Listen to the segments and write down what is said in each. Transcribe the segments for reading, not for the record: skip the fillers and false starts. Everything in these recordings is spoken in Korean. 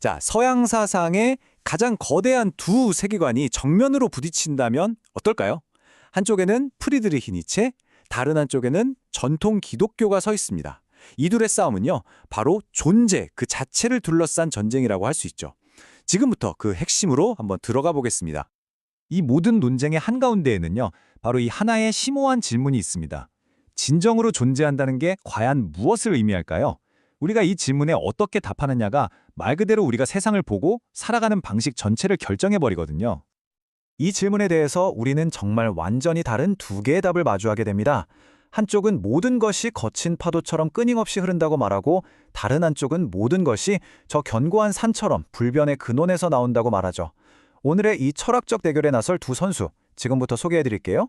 자, 서양 사상의 가장 거대한 두 세계관이 정면으로 부딪힌다면 어떨까요? 한쪽에는 프리드리히 니체, 다른 한쪽에는 전통 기독교가 서 있습니다. 이 둘의 싸움은요, 바로 존재 그 자체를 둘러싼 전쟁이라고 할 수 있죠. 지금부터 그 핵심으로 한번 들어가 보겠습니다. 이 모든 논쟁의 한가운데에는요, 바로 이 하나의 심오한 질문이 있습니다. 진정으로 존재한다는 게 과연 무엇을 의미할까요? 우리가 이 질문에 어떻게 답하느냐가 말 그대로 우리가 세상을 보고 살아가는 방식 전체를 결정해버리거든요. 이 질문에 대해서 우리는 정말 완전히 다른 두 개의 답을 마주하게 됩니다. 한쪽은 모든 것이 거친 파도처럼 끊임없이 흐른다고 말하고, 다른 한쪽은 모든 것이 저 견고한 산처럼 불변의 근원에서 나온다고 말하죠. 오늘의 이 철학적 대결에 나설 두 선수, 지금부터 소개해드릴게요.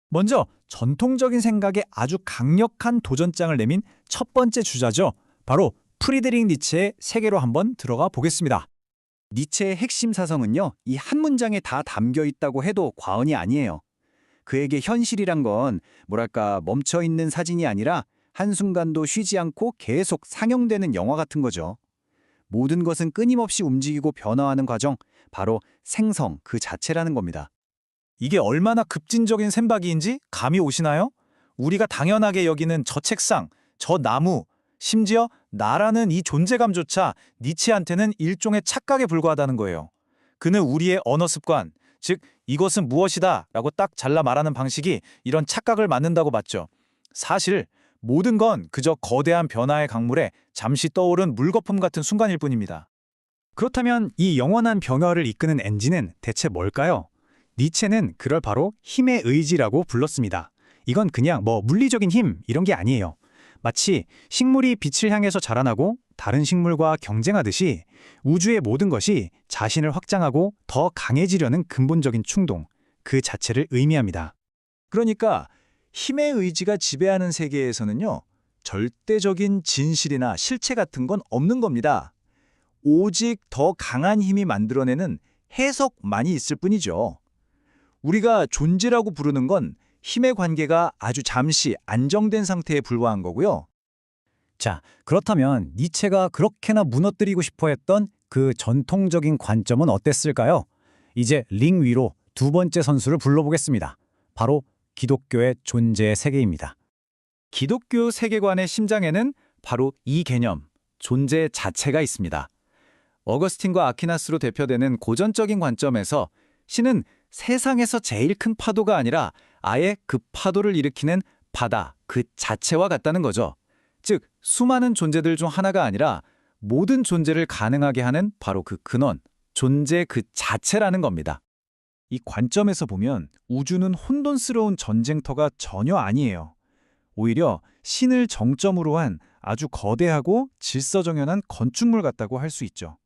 먼저 전통적인 생각에 아주 강력한 도전장을 내민 첫 번째 주자죠. 바로 프리드리히 니체의 세계로 한번 들어가 보겠습니다. 니체의 핵심 사성은요, 이 한 문장에 다 담겨 있다고 해도 과언이 아니에요. 그에게 현실이란 건 뭐랄까 멈춰있는 사진이 아니라 한순간도 쉬지 않고 계속 상영되는 영화 같은 거죠. 모든 것은 끊임없이 움직이고 변화하는 과정, 바로 생성 그 자체라는 겁니다. 이게 얼마나 급진적인 셈박이인지 감이 오시나요? 우리가 당연하게 여기는 저 책상, 저 나무, 심지어 나라는 이 존재감조차 니체한테는 일종의 착각에 불과하다는 거예요. 그는 우리의 언어 습관, 즉 이것은 무엇이다 라고 딱 잘라 말하는 방식이 이런 착각을 맞는다고 봤죠. 사실 모든 건 그저 거대한 변화의 강물에 잠시 떠오른 물거품 같은 순간일 뿐입니다. 그렇다면 이 영원한 변화를 이끄는 엔진은 대체 뭘까요? 니체는 그걸 바로 힘의 의지라고 불렀습니다. 이건 그냥 물리적인 힘 이런 게 아니에요. 마치 식물이 빛을 향해서 자라나고 다른 식물과 경쟁하듯이 우주의 모든 것이 자신을 확장하고 더 강해지려는 근본적인 충동, 그 자체를 의미합니다. 그러니까 힘의 의지가 지배하는 세계에서는요, 절대적인 진실이나 실체 같은 건 없는 겁니다. 오직 더 강한 힘이 만들어내는 해석만이 있을 뿐이죠. 우리가 존재라고 부르는 건 힘의 관계가 아주 잠시 안정된 상태에 불과한 거고요. 자, 그렇다면 니체가 그렇게나 무너뜨리고 싶어 했던 그 전통적인 관점은 어땠을까요? 이제 링 위로 두 번째 선수를 불러보겠습니다. 바로 기독교의 존재의 세계입니다. 기독교 세계관의 심장에는 바로 이 개념, 존재 자체가 있습니다. 어거스틴과 아퀴나스로 대표되는 고전적인 관점에서 신은 세상에서 제일 큰 파도가 아니라 아예 그 파도를 일으키는 바다 그 자체와 같다는 거죠. 즉, 수많은 존재들 중 하나가 아니라 모든 존재를 가능하게 하는 바로 그 근원, 존재 그 자체라는 겁니다. 이 관점에서 보면 우주는 혼돈스러운 전쟁터가 전혀 아니에요. 오히려 신을 정점으로 한 아주 거대하고 질서정연한 건축물 같다고 할 수 있죠.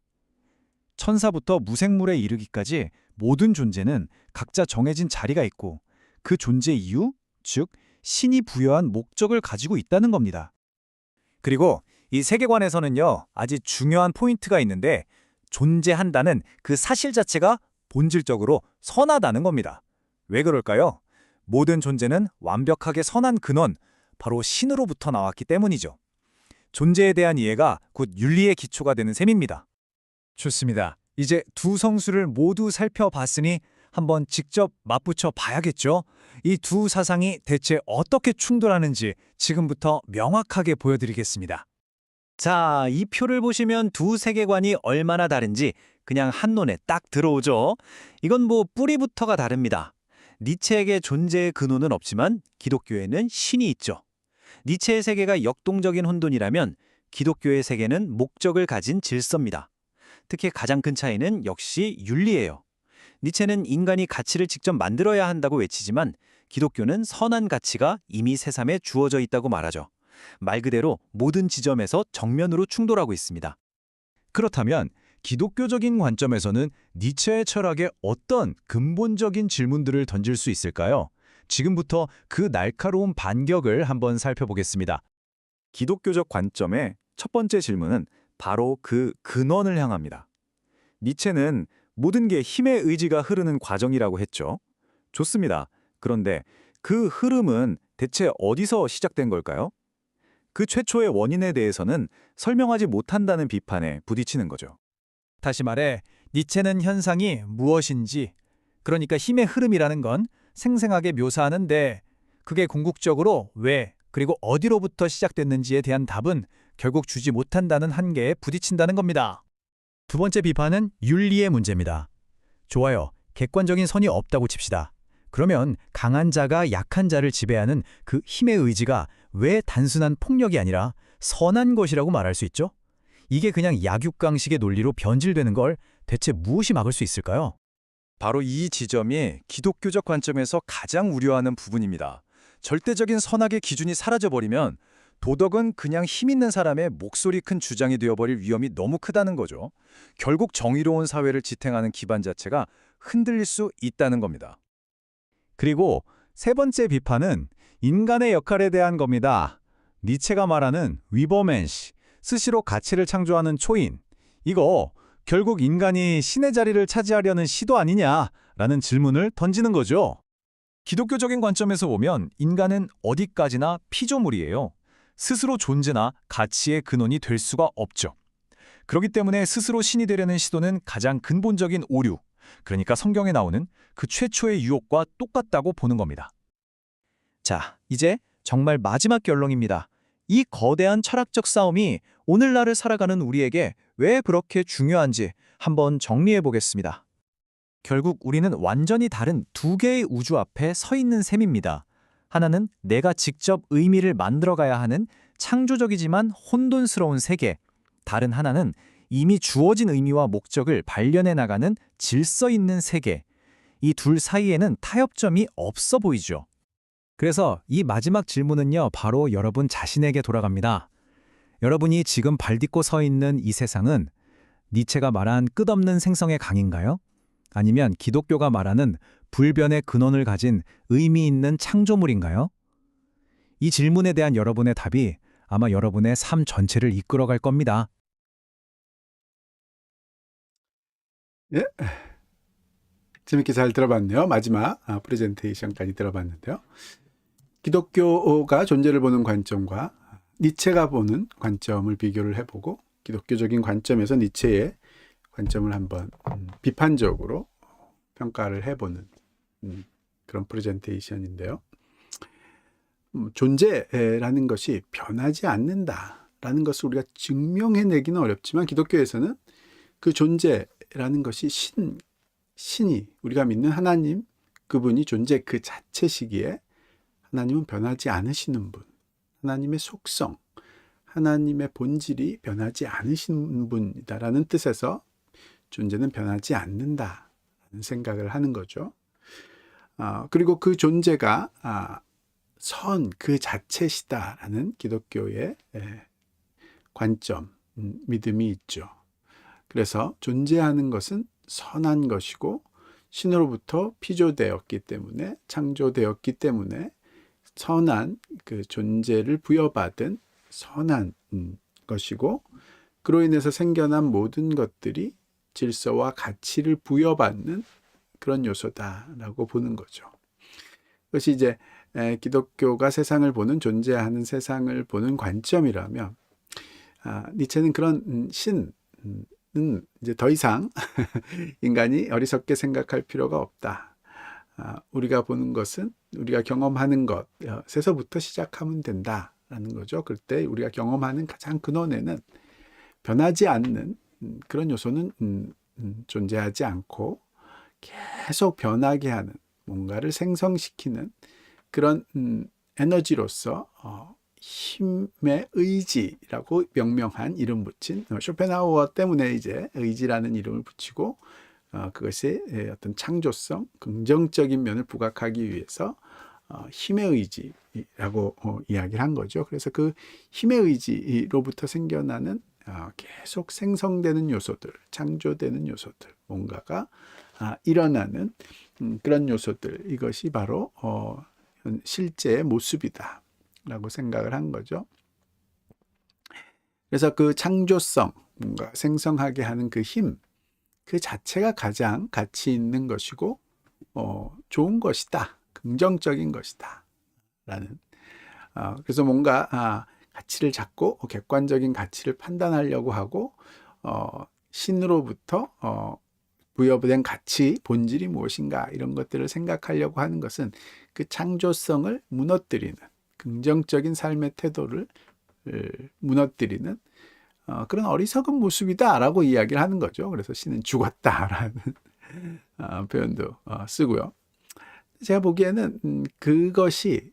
천사부터 무생물에 이르기까지 모든 존재는 각자 정해진 자리가 있고 그 존재 이유, 즉 신이 부여한 목적을 가지고 있다는 겁니다. 그리고 이 세계관에서는요, 아주 중요한 포인트가 있는데 존재한다는 그 사실 자체가 본질적으로 선하다는 겁니다. 왜 그럴까요? 모든 존재는 완벽하게 선한 근원, 바로 신으로부터 나왔기 때문이죠. 존재에 대한 이해가 곧 윤리의 기초가 되는 셈입니다. 좋습니다. 이제 두 성수를 모두 살펴봤으니 한번 직접 맞붙여 봐야겠죠? 이 두 사상이 대체 어떻게 충돌하는지 지금부터 명확하게 보여드리겠습니다. 자, 이 표를 보시면 두 세계관이 얼마나 다른지 그냥 한눈에 딱 들어오죠? 이건 뿌리부터가 다릅니다. 니체에게 존재의 근원은 없지만 기독교에는 신이 있죠. 니체의 세계가 역동적인 혼돈이라면 기독교의 세계는 목적을 가진 질서입니다. 특히 가장 큰 차이는 역시 윤리예요. 니체는 인간이 가치를 직접 만들어야 한다고 외치지만 기독교는 선한 가치가 이미 새삼에 주어져 있다고 말하죠. 말 그대로 모든 지점에서 정면으로 충돌하고 있습니다. 그렇다면 기독교적인 관점에서는 니체의 철학에 어떤 근본적인 질문들을 던질 수 있을까요? 지금부터 그 날카로운 반격을 한번 살펴보겠습니다. 기독교적 관점의 첫 번째 질문은 바로 그 근원을 향합니다. 니체는 모든 게 힘의 의지가 흐르는 과정이라고 했죠. 좋습니다. 그런데 그 흐름은 대체 어디서 시작된 걸까요? 그 최초의 원인에 대해서는 설명하지 못한다는 비판에 부딪히는 거죠. 다시 말해 니체는 현상이 무엇인지, 그러니까 힘의 흐름이라는 건 생생하게 묘사하는데 그게 궁극적으로 왜 그리고 어디로부터 시작됐는지에 대한 답은 결국 주지 못한다는 한계에 부딪힌다는 겁니다. 두 번째 비판은 윤리의 문제입니다. 좋아요. 객관적인 선이 없다고 칩시다. 그러면 강한 자가 약한 자를 지배하는 그 힘의 의지가 왜 단순한 폭력이 아니라 선한 것이라고 말할 수 있죠? 이게 그냥 약육강식의 논리로 변질되는 걸 대체 무엇이 막을 수 있을까요? 바로 이 지점이 기독교적 관점에서 가장 우려하는 부분입니다. 절대적인 선악의 기준이 사라져버리면 도덕은 그냥 힘 있는 사람의 목소리 큰 주장이 되어버릴 위험이 너무 크다는 거죠. 결국 정의로운 사회를 지탱하는 기반 자체가 흔들릴 수 있다는 겁니다. 그리고 세 번째 비판은 인간의 역할에 대한 겁니다. 니체가 말하는 위버멘시, 스스로 가치를 창조하는 초인. 이거 결국 인간이 신의 자리를 차지하려는 시도 아니냐라는 질문을 던지는 거죠. 기독교적인 관점에서 보면 인간은 어디까지나 피조물이에요. 스스로 존재나 가치의 근원이 될 수가 없죠. 그렇기 때문에 스스로 신이 되려는 시도는 가장 근본적인 오류, 그러니까 성경에 나오는 그 최초의 유혹과 똑같다고 보는 겁니다. 자, 이제 정말 마지막 결론입니다. 이 거대한 철학적 싸움이 오늘날을 살아가는 우리에게 왜 그렇게 중요한지 한번 정리해 보겠습니다. 결국 우리는 완전히 다른 두 개의 우주 앞에 서 있는 셈입니다. 하나는 내가 직접 의미를 만들어가야 하는 창조적이지만 혼돈스러운 세계, 다른 하나는 이미 주어진 의미와 목적을 발견해 나가는 질서 있는 세계. 이 둘 사이에는 타협점이 없어 보이죠. 그래서 이 마지막 질문은요, 바로 여러분 자신에게 돌아갑니다. 여러분이 지금 발딛고 서 있는 이 세상은 니체가 말한 끝없는 생성의 강인가요? 아니면 기독교가 말하는 불변의 근원을 가진 의미 있는 창조물인가요? 이 질문에 대한 여러분의 답이 아마 여러분의 삶 전체를 이끌어갈 겁니다. 예, 재밌게 잘 들어봤네요. 마지막 프레젠테이션까지 들어봤는데요. 기독교가 존재를 보는 관점과 니체가 보는 관점을 비교를 해보고 기독교적인 관점에서 니체의 관점을 한번 비판적으로 평가를 해보는 그런 프레젠테이션인데요. 존재라는 것이 변하지 않는다라는 것을 우리가 증명해내기는 어렵지만 기독교에서는 그 존재라는 것이 신이 우리가 믿는 하나님 그분이 존재 그 자체시기에 하나님은 변하지 않으시는 분, 하나님의 속성, 하나님의 본질이 변하지 않으시는 분이다라는 뜻에서 존재는 변하지 않는다라는 생각을 하는 거죠. 그리고 그 존재가 선 그 자체시다라는 기독교의 관점, 믿음이 있죠. 그래서 존재하는 것은 선한 것이고 신으로부터 피조되었기 때문에 창조되었기 때문에 선한 그 존재를 부여받은 선한 것이고 그로 인해서 생겨난 모든 것들이 질서와 가치를 부여받는 그런 요소다라고 보는 거죠. 그것이 이제 기독교가 세상을 보는 존재하는 세상을 보는 관점이라면 니체는 그런 신은 이제 더 이상 인간이 어리석게 생각할 필요가 없다. 우리가 보는 것은 우리가 경험하는 것에서부터 시작하면 된다라는 거죠. 그때 우리가 경험하는 가장 근원에는 변하지 않는 그런 요소는 존재하지 않고 계속 변하게 하는 뭔가를 생성시키는 그런 에너지로서 힘의 의지라고 명명한 이름 붙인 쇼펜하우어 때문에 이제 의지라는 이름을 붙이고 그것이 어떤 창조성, 긍정적인 면을 부각하기 위해서 힘의 의지라고 이야기를 한 거죠. 그래서 그 힘의 의지로부터 생겨나는 계속 생성되는 요소들, 창조되는 요소들, 뭔가가 일어나는 그런 요소들, 이것이 바로 실제의 모습이다 라고 생각을 한 거죠. 그래서 그 창조성, 뭔가 생성하게 하는 그 힘, 그 자체가 가장 가치 있는 것이고 좋은 것이다, 긍정적인 것이다 라는 그래서 뭔가 가치를 잡고 객관적인 가치를 판단하려고 하고 신으로부터 부여된 가치, 본질이 무엇인가 이런 것들을 생각하려고 하는 것은 그 창조성을 무너뜨리는 긍정적인 삶의 태도를 무너뜨리는 그런 어리석은 모습이다라고 이야기를 하는 거죠. 그래서 신은 죽었다라는 표현도 쓰고요. 제가 보기에는 그것이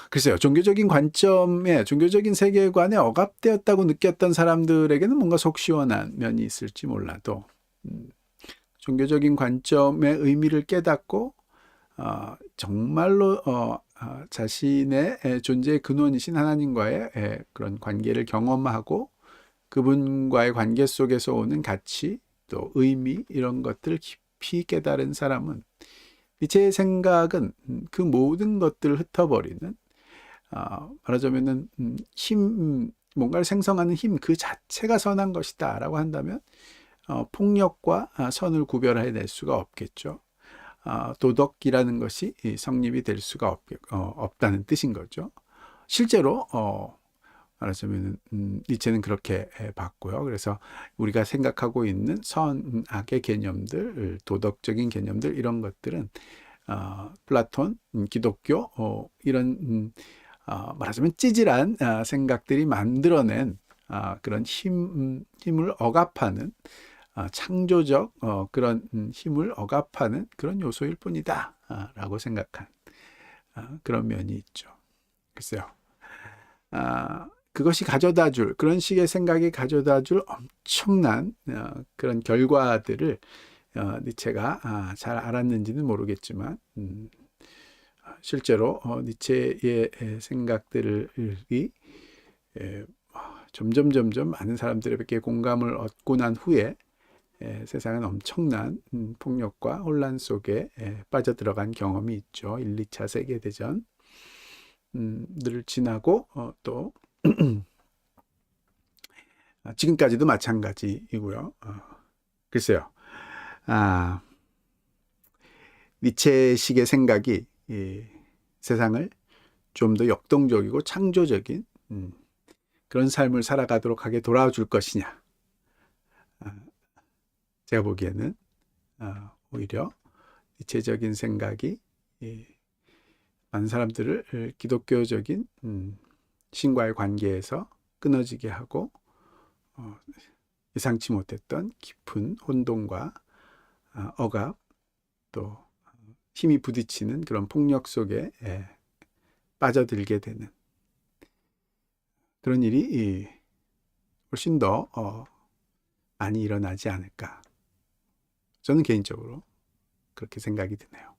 글쎄요. 종교적인 관점에 종교적인 세계관에 억압되었다고 느꼈던 사람들에게는 뭔가 속 시원한 면이 있을지 몰라도 종교적인 관점의 의미를 깨닫고 정말로 자신의 존재의 근원이신 하나님과의 그런 관계를 경험하고 그분과의 관계 속에서 오는 가치 또 의미 이런 것들을 깊이 깨달은 사람은 제 생각은 그 모든 것들을 흩어버리는 말하자면은 뭔가를 생성하는 힘 그 자체가 선한 것이다 라고 한다면 폭력과 선을 구별해낼 수가 없겠죠. 도덕이라는 것이 성립이 될 수가 없다는 뜻인 거죠. 실제로 말하자면 니체는 그렇게 봤고요. 그래서 우리가 생각하고 있는 선악의 개념들, 도덕적인 개념들 이런 것들은 플라톤, 기독교 이런 말하자면 찌질한 생각들이 만들어낸 그런 힘을 억압하는 창조적 그런 힘을 억압하는 그런 요소일 뿐이다 라고 생각한 그런 면이 있죠. 글쎄요. 그것이 가져다줄 그런 식의 생각이 가져다줄 엄청난 그런 결과들을 니체가 잘 알았는지는 모르겠지만 실제로 니체의 생각들이 점점 많은 사람들에게 공감을 얻고 난 후에 세상은 엄청난 폭력과 혼란 속에 빠져들어간 경험이 있죠. 1, 2차 세계대전 를 지나고 또 지금까지도 마찬가지이고요. 글쎄요. 니체식의 생각이 세상을 좀 더 역동적이고 창조적인 그런 삶을 살아가도록 하게 돌아줄 것이냐. 제가 보기에는 오히려 니체적인 생각이 많은 사람들을 기독교적인 신과의 관계에서 끊어지게 하고 예상치 못했던 깊은 혼돈과 억압 또 힘이 부딪히는 그런 폭력 속에 빠져들게 되는 그런 일이 훨씬 더 많이 일어나지 않을까. 저는 개인적으로 그렇게 생각이 드네요.